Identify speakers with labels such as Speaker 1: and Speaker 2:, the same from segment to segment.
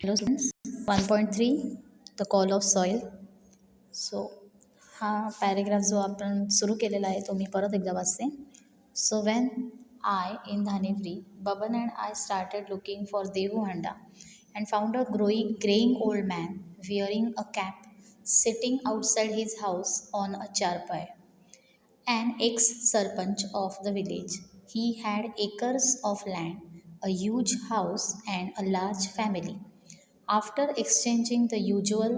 Speaker 1: Hello students, 1.3 the call of soil. So हा paragraph जो आपण सुरू केलेला आहे तो मी परत एकदा वाचते. So when I in Dhanewari, Baban and I started looking for Devu Handa and found a graying old man wearing a cap sitting outside his house on a charpai. An ex-sarpanch of the village, he had acres of land, a huge house and a large family. After exchanging the usual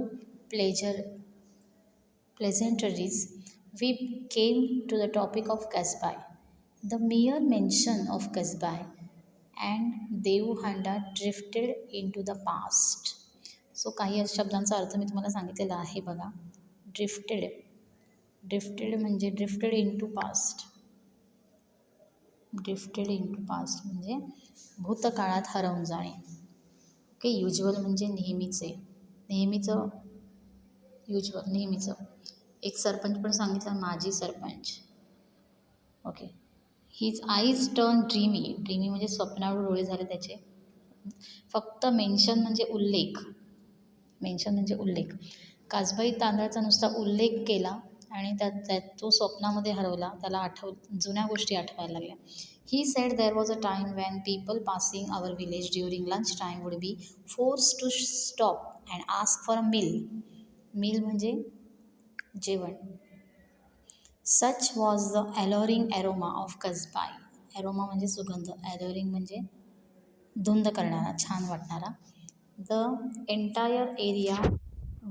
Speaker 1: pleasantries, we came to the topic of Kasbai. The mere mention of Kasbai and Devhanda drifted into the past. So काही शब्दांचा अर्थ मी तुम्हाला सांगितलेला आहे बघा. Drifted म्हणजे drifted into past. Drifted into past म्हणजे भूतकाळात हरवून जाणे. ओके. युज्युअल म्हणजे नेहमीचं एक सरपंच पण सांगितलं, माजी sarpanch. Okay. His eyes turn dreamy म्हणजे स्वप्नावर डोळे झाले त्याचे. फक्त मेन्शन म्हणजे उल्लेख. कासबाई तांदळाचा नुसता उल्लेख केला आणि त्यात तो स्वप्नामध्ये हरवला. त्याला जुन्या गोष्टी आठवायला लागल्या. He said there was a time when people passing our village during lunch time would be force to stop and ask for a meal म्हणजे जेवण. Such was the alluring aroma of Kasbai. Aroma म्हणजे सुगंध, alluring म्हणजे धुंद करणारा, छान वाटणारा. The entire area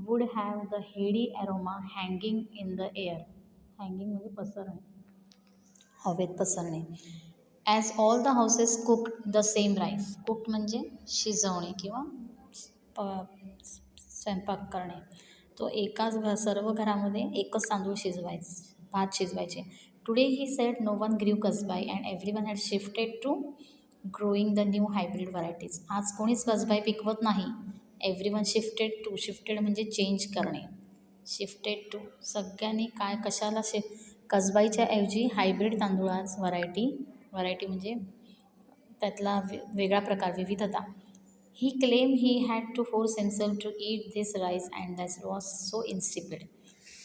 Speaker 1: would have the heady aroma hanging in the air. Hanging म्हणजे पसरणे, हवेत पसरणे. As all the houses cooked the same rice. Cooked म्हणजे शिजवणे किंवा स्वयंपाक करणे. तो सर्व घरामध्ये एकच तांदूळ भात शिजवायचे. Today he said no one grew Kasbai and everyone had shifted to growing the new hybrid varieties. आज कोणीच कसबाई पिकवत नाही. एव्हरी वन शिफ्टेड म्हणजे चेंज करणे. शिफ्टेड टू सगळ्यांनी कशाला कसबाईच्या ऐवजी हायब्रिड तांदूळाच व्हरायटी म्हणजे त्यातला वेगळा प्रकार, विविधता. He claim he had to force himself to eat this rice and that was so insipid.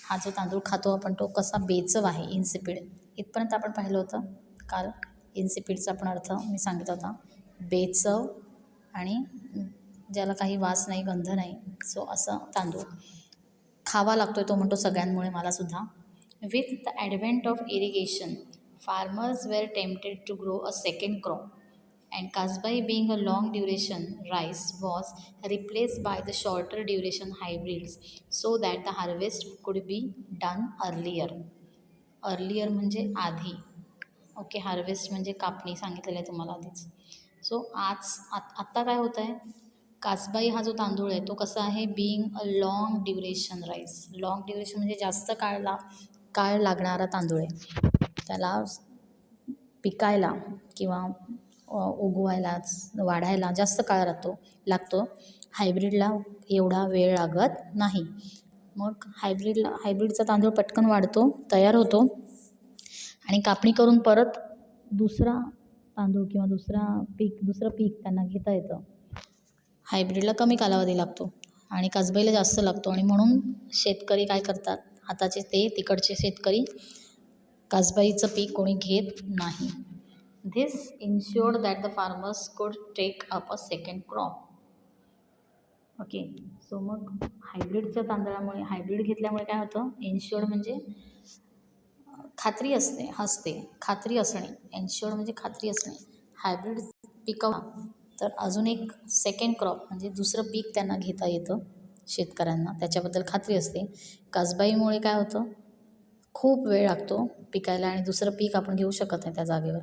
Speaker 1: हा जो तांदूळ खातो आपण तो कसा बेचव आहे, इन्सिपिड. इथपर्यंत आपण पाहिलं होतं काल. इन्सिपिडचा पण अर्थ मी सांगितला होता, बेचव आणि ज्याला काही वास नाही, गंध नाही. सो असा तांदूळ खावा लागतोय. तो म्हणतो सगळ्यांमुळे मलासुद्धा. With the advent of irrigation farmers were tempted to grow a second crop and Kasbai being a long duration rice was replaced by the shorter duration hybrids so that the harvest could be done earlier. Earlier म्हणजे आधी. Okay. Harvest म्हणजे कापणी सांगितलेलं आहे तुम्हाला आधीच. So आत्ता काय होतं आहे, कासबाई हा जो तांदूळ आहे तो कसा आहे, being a long duration rice. Long duration म्हणजे जास्त काळ लागणारा तांदूळ आहे. त्याला पिकायला किंवा वाढायला जास्त काळ लागतो. हायब्रिडला एवढा वेळ लागत नाही. मग हायब्रिडचा तांदूळ पटकन वाढतो, तयार होतो आणि कापणी करून परत दुसरा तांदूळ किंवा दुसरं पीक त्यांना घेता येतं. हायब्रिडला कमी कालावधी लागतो आणि कसबाईला जास्त लागतो आणि म्हणून शेतकरी काय करतात, तिकडचे शेतकरी कसबाईचं पीक कोणी घेत नाही. This ensured that the farmers could take up a second crop. Okay. So मग हायब्रिडच्या तांदळामुळे, हायब्रिड घेतल्यामुळे काय होतं, इन्श्युअर्ड म्हणजे खात्री असणे. इन्श्युअर्ड म्हणजे खात्री असणे. हायब्रिड पिकवा तर अजून एक सेकंड क्रॉप म्हणजे दुसरं पीक त्यांना घेता येतं शेतकऱ्यांना, त्याच्याबद्दल खात्री असते. कसबाईमुळे काय होतं, खूप वेळ लागतो पिकायला आणि दुसरं पीक आपण घेऊ शकत नाही त्या जागेवर.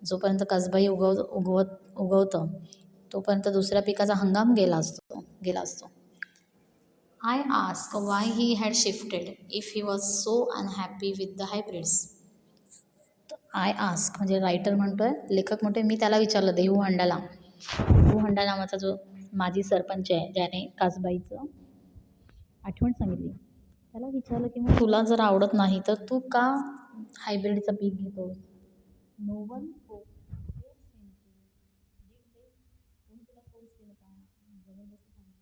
Speaker 1: जोपर्यंत कसबाई उगवतं तोपर्यंत दुसऱ्या पिकाचा हंगाम गेला असतो. I ask why he had shifted if he was so unhappy with the hybrids. I ask म्हणजे रायटर म्हणतोय, लेखक म्हणतोय, मी त्याला विचारलं, देवहांडा नावाचा जो माजी सरपंच आहे ज्याने कासबाईचं आठवण सांगितली, त्याला विचारलं की मग तुला जर आवडत नाही तर तू का हायब्रिडचं पीक घेतोस. No one force him to. कोणी तुला फोर्स केलं का, जबरदस्ती सांगितलं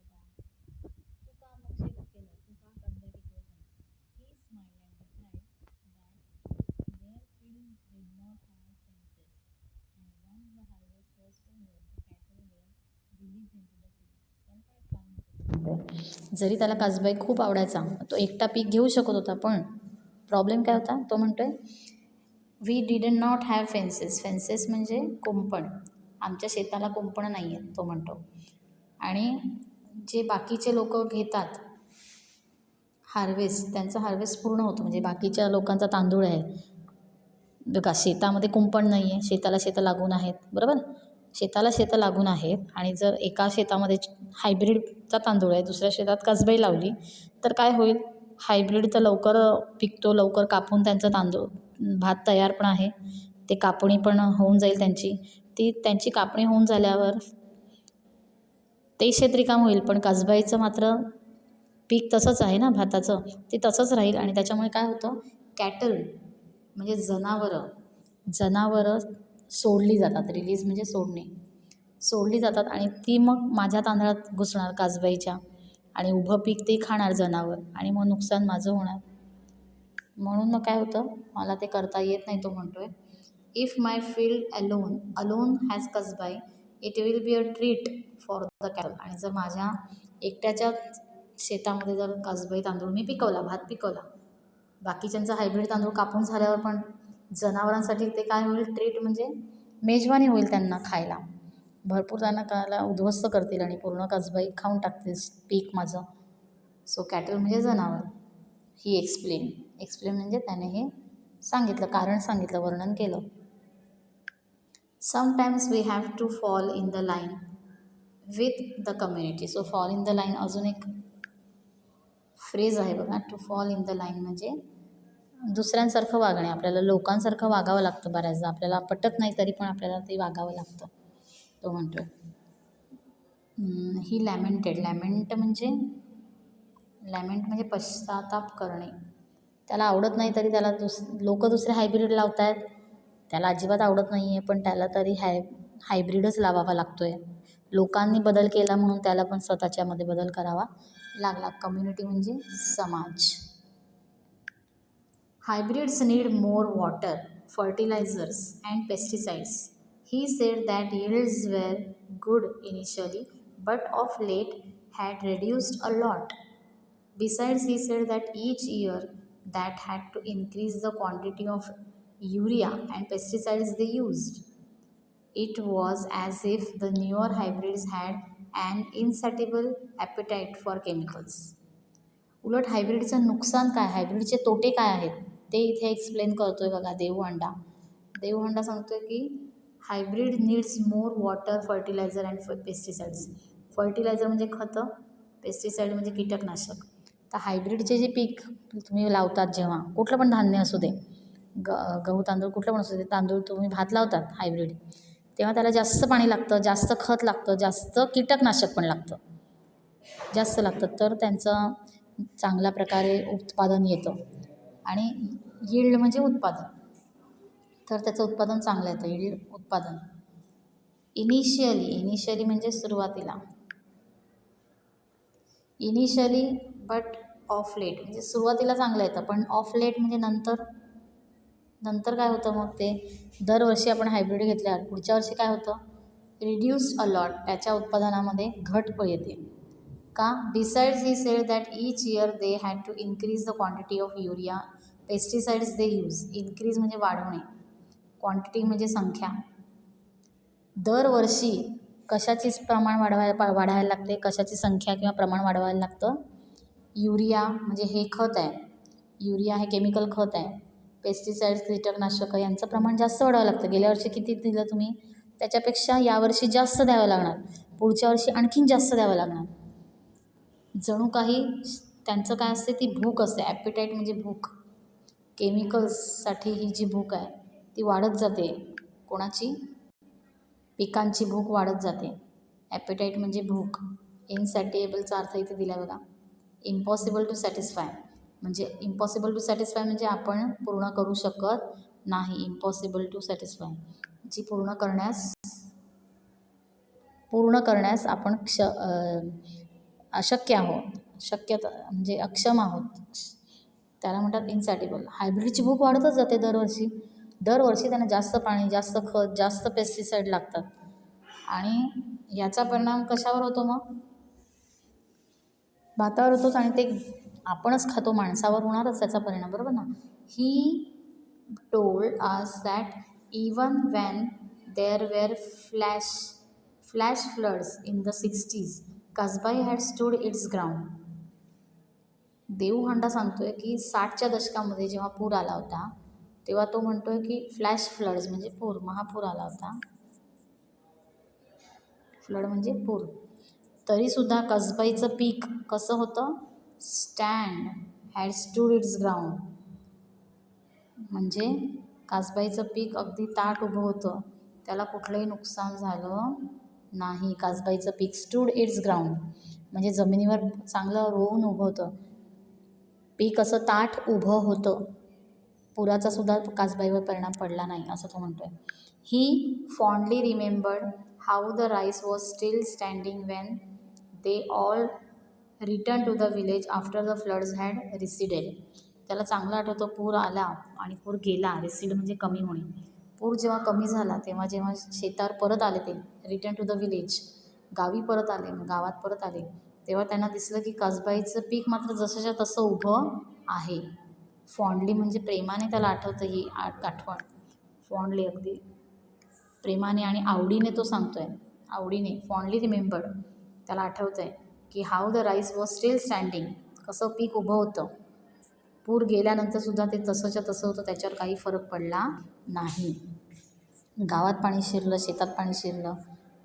Speaker 1: जरी त्याला काजबाई खूप आवडायचा, तो एकटा पीक घेऊ शकत होता, पण प्रॉब्लेम काय होता, तो म्हणतोय वी डिड नॉट हॅव फेन्सेस. फेन्सेस म्हणजे कुंपण. आमच्या शेताला कुंपणं नाही आहेत, तो म्हणतो. आणि जे बाकीचे लोक घेतात हार्वेस्ट, त्यांचं हार्वेस्ट पूर्ण होतं. म्हणजे बाकीच्या लोकांचा तांदूळ आहे बघा, शेतामध्ये कुंपण नाही आहे, शेताला शेतं लागून आहेत, बरोबर. शेताला शेतं लागून आहेत आणि जर एका शेतामध्ये हायब्रिडचा तांदूळ आहे, दुसऱ्या शेतात कसबाई लावली, तर काय होईल, हायब्रिड तर लवकर पिकतो, लवकर कापून त्यांचं तांदूळ भात तयार पण आहे, ते कापणी पण होऊन जाईल त्यांची कापणी होऊन झाल्यावर ते शेत रिकाम होईल. पण कसबाईचं मात्र पीक तसंच आहे ना भाताचं, ते तसंच राहील. आणि त्याच्यामुळे काय होतं, कॅटल म्हणजे जनावरं सोडली जातात. रिलीज म्हणजे सोडली जातात आणि ती मग माझ्या तांदळात घुसणार काजबाईच्या, आणि उभं पीक ते खाणार जनावर, आणि मग नुकसान माझं होणार. म्हणून मग काय होतं, मला ते करता येत नाही, तो म्हणतोय. If my field alone has Kasbai, it will be a treat for the cattle. आणि जर माझ्या एकट्याच्या शेतामध्ये जर कसबाई तांदूळ मी पिकवला, भात पिकवला, बाकीच्यांचा हायब्रिड तांदूळ कापून झाल्यावर पण जनावरांसाठी ते काय होईल, ट्रीट म्हणजे मेजवानी होईल त्यांना खायला. भरपूर त्यांना खायला उद्ध्वस्त करतील आणि पूर्ण कसबाई खाऊन टाकतील पीक माझं. सो कॅटल म्हणजे जनावर. ही एक्सप्लेन म्हणजे त्याने हे सांगितलं, कारण सांगितलं, वर्णन केलं. Sometimes we have to fall in the line with the community. So fall in the line अजून एक फ्रेज आहे बघा. To fall in the line म्हणजे दुसऱ्यांसारखं वागणे, आपल्याला लोकांसारखं वागावं लागतं बऱ्याचदा. आपल्याला पटत नाही तरी पण आपल्याला ते वागावं लागतं, तो म्हणतोय. ही लॅमेंट म्हणजे पश्चाताप करणे. त्याला आवडत नाही तरी त्याला लोक दुसरे हायब्रिड लावत आहेत, त्याला अजिबात आवडत नाही आहे, पण त्याला तरी हायब्रिडच लावावा लागतो आहे. लोकांनी बदल केला म्हणून त्याला पण स्वतःच्यामध्ये बदल करावा लागला. कम्युनिटी म्हणजे समाज. Hybrids need more water, fertilizers, and pesticides. He said that yields were good initially, but of late had reduced a lot. Besides, he said that each year that had to increase the quantity of urea and pesticides they used. It was as if the newer hybrids had an insatiable appetite for chemicals. उलट हायब्रिडचं नुकसान काय, हायब्रिडचे तोटे काय आहेत, ते इथे explain करतोय बघा देवहंडा सांगतोय की hybrid needs more water, fertiliser and pesticides. Fertiliser म्हणजे खतं, पेस्टिसाइड म्हणजे कीटकनाशक. तर हायब्रिडचे जे पीक तुम्ही लावतात, जेव्हा कुठलं पण धान्य असू दे, गहू तांदूळ कुठलं पण असू दे, तांदूळ तुम्ही भात लावतात हायब्रिड, तेव्हा त्याला जास्त पाणी लागतं, जास्त खत लागतं, जास्त कीटकनाशक पण जास्त लागतं, तर त्यांचं चांगल्या प्रकारे उत्पादन येतं. आणि यील्ड म्हणजे उत्पादन, तर त्याचं उत्पादन चांगलं येतं, यील्ड उत्पादन. इनिशियली म्हणजे सुरुवातीला, बट ऑफ लेट म्हणजे सुरुवातीला चांगलं येतं, पण ऑफ लेट म्हणजे नंतर काय होतं, मग ते दरवर्षी आपण हायब्रिड घेतल्यावर पुढच्या वर्षी काय होतं, रिड्यूस्ड अ लॉट, त्याच्या उत्पादनामध्ये घट येते का. Besides he said that each year they had to increase the quantity of urea, pesticides they use. Increase म्हणजे वाढवणे, क्वांटिटी म्हणजे संख्या. दरवर्षी कशाचीच प्रमाण वाढवायला लागते, कशाची संख्या किंवा प्रमाण वाढवायला लागतं. युरिया म्हणजे हे खत आहे, युरिया हे केमिकल खत आहे, पेस्टिसाइड्स कीटकनाशक यांचं प्रमाण जास्त वाढवावं लागतं. गेल्या वर्षी किती दिलं तुम्ही, त्याच्यापेक्षा यावर्षी जास्त द्यावं लागणार, पुढच्या वर्षी आणखीन जास्त द्यावं लागणार. जणू काही त्यांचं काय असते, ती भूक असते. ॲपिटाईट म्हणजे भूक, केमिकल्ससाठी ही जी भूक आहे ती वाढत जाते. कोणाची, पिकांची भूक वाढत जाते. ॲपिटाईट म्हणजे भूक. इनसॅटिएबलचा अर्थ इथे दिला बघा. इम्पॉसिबल टू सॅटिस्फाय म्हणजे आपण पूर्ण करू शकत नाही. इम्पॉसिबल टू सॅटिस्फाय जी पूर्ण करण्यास आपण अशक्य आहोत, म्हणजे अक्षम आहोत, त्याला म्हणतात इनसॅटिएबल. हायब्रिडची भूक वाढतच जाते दरवर्षी त्यांना जास्त पाणी, जास्त खत, जास्त पेस्टिसाईड लागतात. आणि याचा परिणाम कशावर होतो मग? भातावर होतोच आणि ते आपणच खातो, माणसावर होणारच त्याचा परिणाम, बरोबर ना. He told us that even when there were flash floods in the 60s, Kasbai had stood its ground. Deuhanda सांगतोय की 60च्या दशकामध्ये जेव्हा पूर आला होता तेव्हा तो म्हणतोय की फ्लॅश फ्लड्स म्हणजे पूर, महापूर आला होता. फ्लड म्हणजे पूर. तरीसुद्धा कसबाईचं पीक कसं होतं? Stand had stood its ground. म्हणजे कासबाईचं पीक अगदी ताठ उभं होतं, त्याला कुठलंही नुकसान झालं नाही. कासबाईचं पीक स्टूड इट्स ग्राउंड म्हणजे जमिनीवर चांगलं रोवून उभं होतं, पीक असं ताठ उभं होतं. पुराचा सुद्धा कासबाईवर परिणाम पडला नाही असं तो म्हणतोय. He fondly remembered how the rice was still standing when they all return to the village after the floods had receded. त्याला चांगलं आठवतं पूर आला आणि पूर गेला. रिसीड म्हणजे कमी होणे. पूर जेव्हा कमी झाला तेव्हा जेव्हा शेतावर परत आले, ते रिटर्न टू द विलेज, गावी परत आले, गावात परत आले, तेव्हा त्यांना दिसलं की कसबाईचं पीक मात्र जसंच्या तसं उभं आहे. फॉन्डली म्हणजे प्रेमाने त्याला आठवतं ही आठवण. फॉन्डली अगदी प्रेमाने आणि आवडीने तो सांगतोय, आवडीने. फॉन्डली रिमेंबर्ड त्याला आठवतं आहे की how the rice was still standing, कसं पीक उभं होतं. पूर गेल्यानंतरसुद्धा ते तसंच्या तसं होतं, त्याच्यावर काही फरक पडला नाही. गावात पाणी शिरलं, शेतात पाणी शिरलं,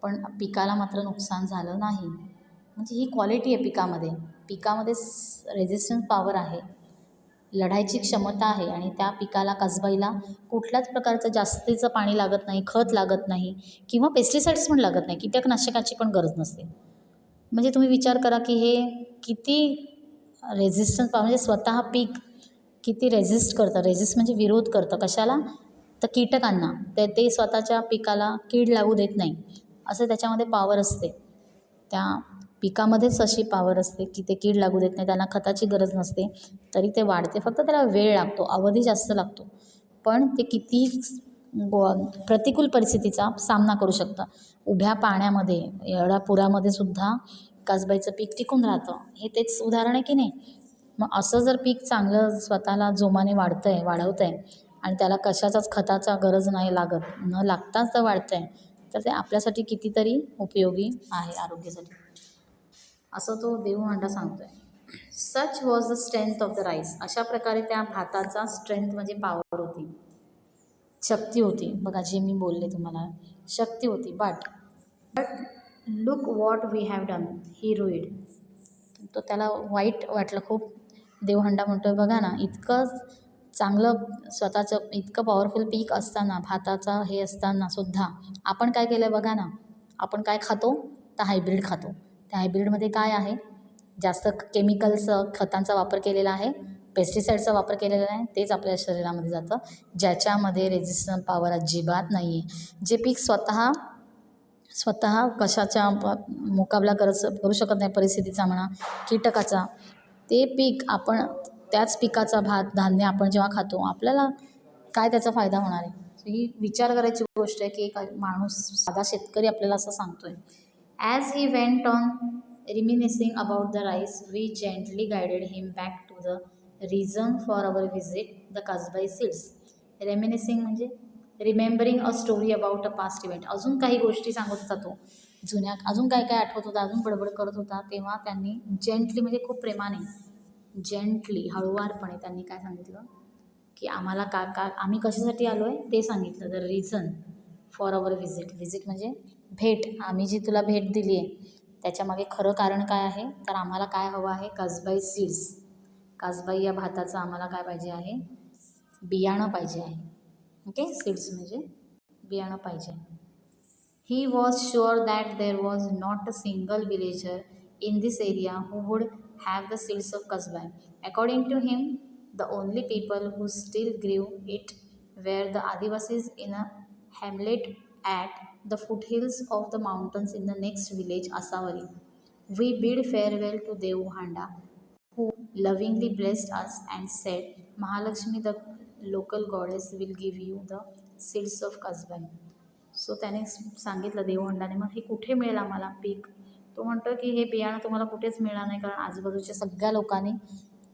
Speaker 1: पण पिकाला मात्र नुकसान झालं नाही. म्हणजे ही क्वालिटी आहे पिकामध्ये. पिकामध्ये रेझिस्टन्स पॉवर आहे, लढायची क्षमता आहे आणि त्या पिकाला, कसबाईला कुठल्याच प्रकारचं जास्तीचं पाणी लागत नाही, खत लागत नाही किंवा पेस्टिसाइड्स पण लागत नाही, कीटकनाशकाची पण गरज नसते. म्हणजे तुम्ही विचार करा की हे किती रेझिस्टन्स पॉवर, म्हणजे स्वतः पीक किती रेझिस्ट करतं. रेझिस्ट म्हणजे विरोध करतं कशाला? तर कीटकांना. ते स्वतःच्या पिकाला कीड लागू देत नाही, असं त्याच्यामध्ये पॉवर असते. त्या पिकामध्येच अशी पॉवर असते की ते कीड लागू देत नाही, त्यांना खताची गरज नसते, तरी ते वाढते. फक्त त्याला वेळ लागतो, अवधी जास्त लागतो, पण ते किती प्रतिकूल परिस्थितीचा सामना करू शकतं. उभ्या पाण्यामध्ये, एवढ्या पुरामध्ये सुद्धा कसबाईचं पीक टिकून राहतं. हे तेच उदाहरण आहे की नाही. मग असं जर पीक चांगलं स्वतःला जोमाने वाढवतं आहे आणि त्याला कशाचाच खताचा गरज नाही लागत, न लागताच तर वाढतं आहे, तर ते आपल्यासाठी कितीतरी उपयोगी आहे आरोग्यासाठी, असं तो देऊहांडा सांगतो आहे. सच was the strength of the rice. अशा प्रकारे त्या भाताचा स्ट्रेंथ म्हणजे पॉवर होती, शक्ती होती. बघा जे मी बोलले तुम्हाला, शक्ती होती. But look what we have done, he rued. तो त्याला वाईट वाटलं खूप. देऊहांडा म्हणतोय बघा ना, इतकं चांगलं स्वतःचं इतकं पॉवरफुल पीक असताना, भाताचा हे असताना सुद्धा आपण काय केलं बघा ना. आपण काय खातो? तर हायब्रीड खातो. त्या हायब्रीडमध्ये काय आहे? जास्त केमिकल्सचं, खतांचा वापर केलेला आहे, पेस्टिसाईडचा वापर केलेला आहे, तेच आपल्या शरीरामध्ये जातं, ज्याच्यामध्ये रेझिस्टन्स पॉवर अजिबात नाही आहे. जे पीक स्वतः कशाचा मुकाबला करू शकत नाही, परिस्थितीचा म्हणा, कीटकाचा, ते पीक आपण, त्याच पिकाचा भात, धान्य आपण जेव्हा खातो, आपल्याला काय त्याचा फायदा होणार आहे? ही विचार करायची गोष्ट आहे की एक माणूस, साधा शेतकरी आपल्याला असं सांगतोय. As he went on reminiscing about the rice, we gently guided him back to the reason for our visit the Kasbai seeds. Reminiscing म्हणजे remembering a story about a past event. अजून काही गोष्टी सांगत होता तो, जुन्या, अजून काय काय आठवत होता, अजून बडबड करत होता. तेव्हा त्यांनी जेंटली म्हणजे खूप प्रेमाने, जेंटली, हळुवारपणे त्यांनी काय सांगितलं की आम्हाला आम्ही कशासाठी आलो आहे ते सांगितलं. The reason for our visit म्हणजे भेट. आम्ही जी तुला भेट दिली आहे त्याच्यामागे खरं कारण काय आहे? तर आम्हाला काय हवं आहे? कसबाई सीड्स. कसबाई या भाताचं आम्हाला काय पाहिजे आहे? बियाणं पाहिजे आहे. ओके, सीड्स म्हणजे बियाणं पाहिजे. He was sure that there was not a single villager in this area who would have the seeds of Kasbai. According to him, the only people who still grew it were the Adivasis in a hamlet at the foothills of the mountains in the next village, Asavari. We bid farewell to Devuhanda, who lovingly blessed us and said, Mahalakshmi, the local goddess, will give you the seeds of Kasbai. So त्याने सांगितलं देवहंडाने, मग हे कुठे मिळेल आम्हाला पीक? तो म्हणतो की हे बियाणं तुम्हाला कुठेच मिळणार नाही, कारण आजूबाजूच्या सगळ्या लोकांनी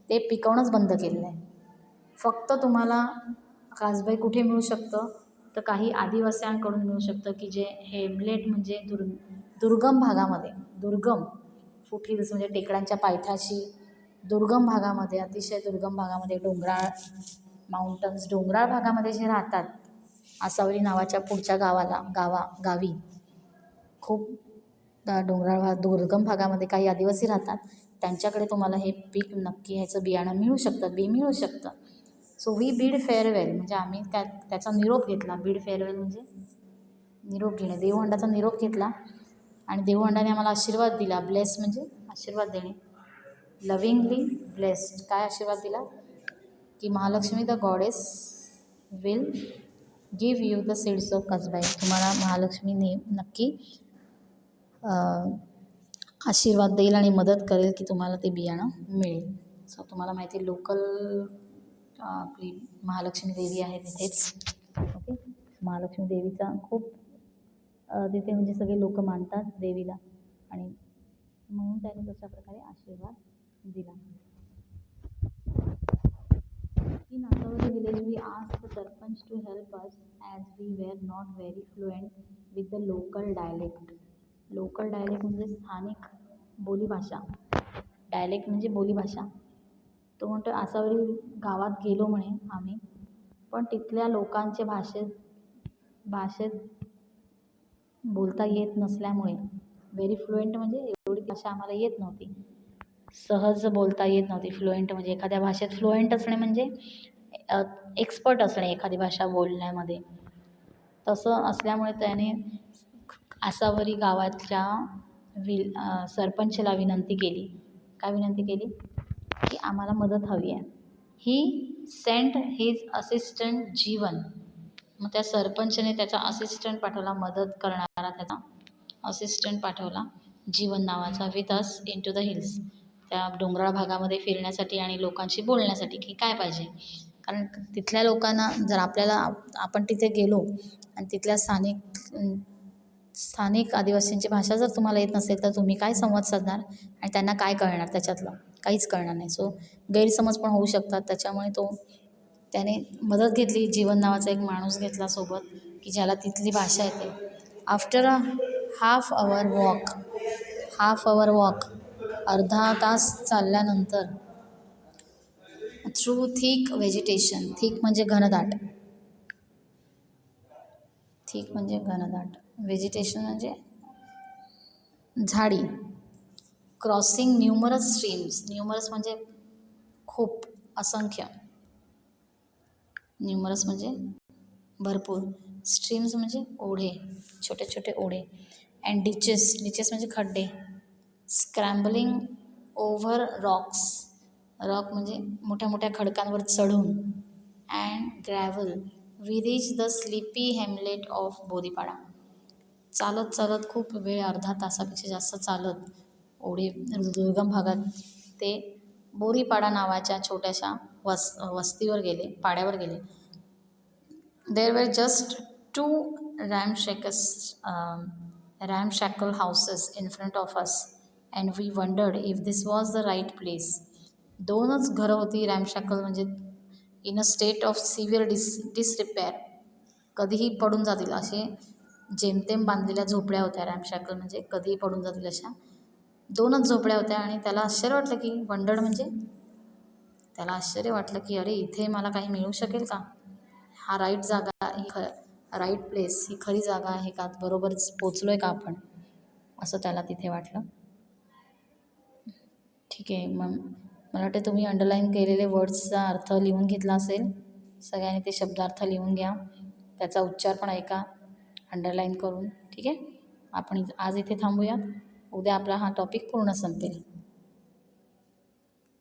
Speaker 1: ते पिकवणंच बंद केलेलं आहे. फक्त तुम्हाला कासबाई कुठे मिळू शकतं, तर काही आदिवासींकडून मिळू शकतं की जे हेमलेट म्हणजे दुर्गम भागामध्ये, दुर्गम फुटहिल्स म्हणजे टेकड्यांच्या पायथ्याशी दुर्गम भागामध्ये, अतिशय दुर्गम भागामध्ये, डोंगराळ माउंटन्स डोंगराळ भागामध्ये जे राहतात, आसावरी नावाच्या पुढच्या गावी खूप डोंगराळ दुर्गम भागामध्ये काही आदिवासी राहतात, त्यांच्याकडे तुम्हाला हे पीक नक्की ह्याचं बियाणं मिळू शकतं, बी मिळू शकतं. सो वी बीड फेअरवेल म्हणजे आम्ही त्याचा निरोप घेतला. बीड फेअरवेल म्हणजे निरोप घेणे, देवहंडाचा निरोप घेतला आणि देवहंडाने आम्हाला आशीर्वाद दिला. ब्लेस म्हणजे आशीर्वाद देणे, लविंगली ब्लेस्ड. काय आशीर्वाद दिला की Mahalakshmi the goddess will give you the seeds of Kasbai. तुम्हाला महालक्ष्मी नक्की आशीर्वाद देईल आणि मदत करेल की तुम्हाला ते बियाणं मिळेल. सो तुम्हाला माहिती आहे लोकल आपली महालक्ष्मी देवी आहे तिथेच. ओके, महालक्ष्मी देवीचा खूप तिथे म्हणजे सगळे लोक मानतात देवीला आणि म्हणून त्याने तशा प्रकारे आशीर्वाद दिला. In Asawari village, we asked the Sarpanch to help us as we were not very fluent with the local dialect. Local dialect म्हणजे स्थानिक बोलीभाषा. डायलेक्ट म्हणजे बोलीभाषा. तो म्हणतो आसावरी गावात गेलो म्हणे आम्ही, पण तिथल्या लोकांच्या भाषेत बोलता येत नसल्यामुळे, व्हेरी फ्लुएंट म्हणजे एवढी भाषा आम्हाला येत नव्हती, सहज बोलता येत नव्हती. फ्लुएंट म्हणजे एखाद्या भाषेत फ्लुएंट असणे म्हणजे एक्सपर्ट असणे एखादी भाषा बोलण्यामध्ये. तसं असल्यामुळे त्याने आसावरी गावाच्या सरपंचला विनंती केली. काय विनंती केली की आम्हाला मदत हवी आहे. ही सेंट हिज असिस्टंट जीवन. मग त्या सरपंचने त्याचा असिस्टंट पाठवला, मदत करणारा त्याचा असिस्टंट पाठवला जीवन नावाचा, with us into the hills. त्या डोंगराळ भागामध्ये फिरण्यासाठी आणि लोकांशी बोलण्यासाठी की काय पाहिजे. कारण तिथल्या लोकांना जर आपण तिथे गेलो आणि तिथल्या स्थानिक आदिवासींची भाषा जर तुम्हाला येत नसेल तर तुम्ही काय संवाद साधणार आणि त्यांना काय कळणार, त्याच्यातलं काहीच कळणार नाही. सो गैरसमज पण होऊ शकतात. त्याच्यामुळे त्याने मदत घेतली. जीवन नावाचा एक माणूस घेतला सोबत की ज्याला तिथली भाषा येते. After a half hour walk अर्धा तास चालल्यानंतर, थ्रू थिक व्हेजिटेशन. थिक म्हणजे घनदाट, व्हेजिटेशन म्हणजे झाडी. Crossing numerous streams. न्यूमरस म्हणजे खूप, असंख्य. न्यूमरस म्हणजे भरपूर. स्ट्रीम्स म्हणजे ओढे, छोटे छोटे ओढे. अँड डिचेस म्हणजे खड्डे. स्क्रॅम्बलिंग ओव्हर रॉक म्हणजे मोठ्या मोठ्या खडकांवर चढून. And gravel. We reach the sleepy hamlet of Boripada. चालत खूप वेळ, अर्धा तासापेक्षा जास्त चालत ओढे दुर्गम भागात ते बोरीपाडा नावाच्या छोट्याशा वस्तीवर गेले, पाड्यावर गेले. देर were just 2 ramshackle houses in front of us and we wondered if this was the right place. 2च घरं होती. रॅमशॅकल म्हणजे in a state of severe disrepair, कधीही पडून जातील असे जेमतेम बांधलेल्या झोपड्या होत्या. रॅमशॅकल म्हणजे कधीही पडून जातील अशा 2च झोपड्या होत्या. आणि त्याला आश्चर्य वाटलं की वंडर्ड म्हणजे त्याला आश्चर्य वाटलं की अरे इथे मला काही मिळू शकेल का, हा राईट जागा, राईट प्लेस, ही खरी जागा आहे का, बरोबर पोचलो आहे का आपण, असं त्याला तिथे वाटलं. ठीक आहे, मग मला वाटतं तुम्ही अंडरलाईन केलेले वर्ड्सचा अर्थ लिहून घेतला असेल. सगळ्यांनी ते शब्दार्थ लिहून घ्या, त्याचा उच्चार पण ऐका अंडरलाईन करून. ठीक आहे, आपण आज इथे थांबूयात. उद्या आपला हा टॉपिक पूर्ण संपेल.